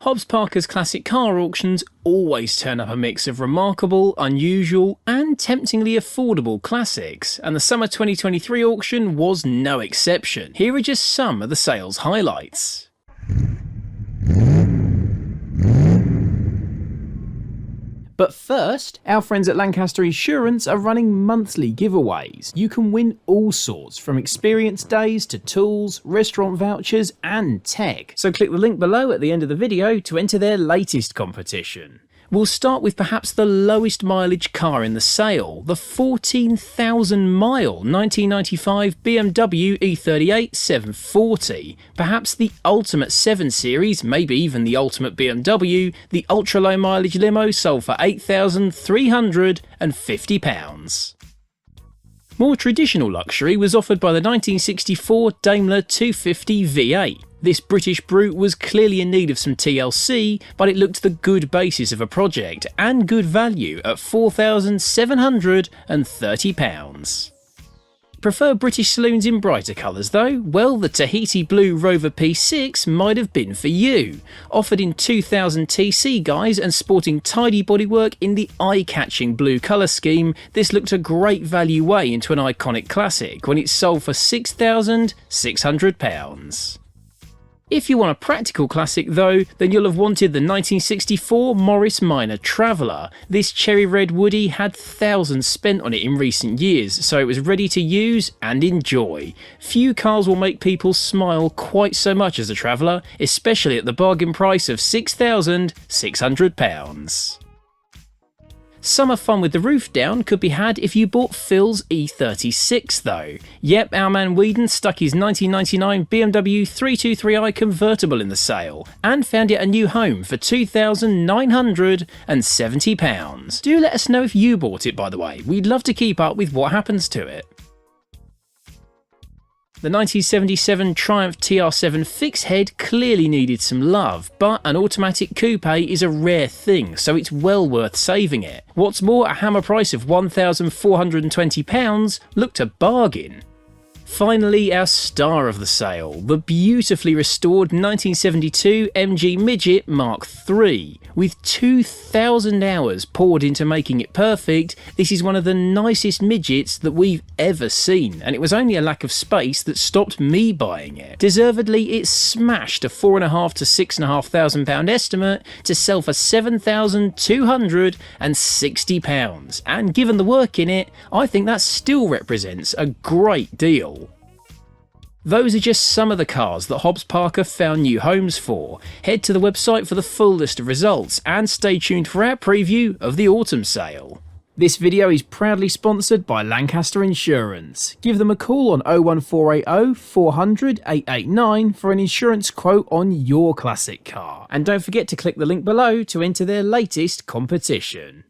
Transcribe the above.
Hobbs Parker's classic car auctions always turn up a mix of remarkable, unusual and temptingly affordable classics, and the summer 2023 auction was no exception. Here are just some of the sales highlights. But first, our friends at Lancaster Insurance are running monthly giveaways. You can win all sorts, from experience days to tools, restaurant vouchers and tech. So click the link below at the end of the video to enter their latest competition. We'll start with perhaps the lowest mileage car in the sale, the 14,000 mile 1995 BMW E38 740. Perhaps the ultimate 7 Series, maybe even the ultimate BMW, the ultra low mileage limo sold for £8,350. More traditional luxury was offered by the 1964 Daimler 250 V8. This British brute was clearly in need of some TLC, but it looked the good basis of a project and good value at £4,730. Prefer British saloons in brighter colours though? Well, the Tahiti Blue Rover P6 might have been for you. Offered in 2000 TC guise and sporting tidy bodywork in the eye-catching blue colour scheme, this looked a great value way into an iconic classic when it sold for £6,600. If you want a practical classic though, then you'll have wanted the 1964 Morris Minor Traveller. This cherry red Woody had thousands spent on it in recent years, so it was ready to use and enjoy. Few cars will make people smile quite so much as a Traveller, especially at the bargain price of £6,600. Summer fun with the roof down could be had if you bought Phil's E36 though. Yep, our man Whedon stuck his 1999 BMW 323i convertible in the sale and found it a new home for £2,970. Do let us know if you bought it, by the way. We'd love to keep up with what happens to it. The 1977 Triumph TR7 fixed head clearly needed some love, but an automatic coupe is a rare thing, so it's well worth saving it. What's more, a hammer price of £1,420 looked a bargain. Finally, our star of the sale, the beautifully restored 1972 MG Midget Mark III. With 2,000 hours poured into making it perfect, this is one of the nicest midgets that we've ever seen, and it was only a lack of space that stopped me buying it. Deservedly, it smashed a £4,500 to £6,500 estimate to sell for £7,260, and given the work in it, I think that still represents a great deal. Those are just some of the cars that Hobbs Parker found new homes for. Head to the website for the full list of results and stay tuned for our preview of the autumn sale. This video is proudly sponsored by Lancaster Insurance. Give them a call on 01480 400 889 for an insurance quote on your classic car. And don't forget to click the link below to enter their latest competition.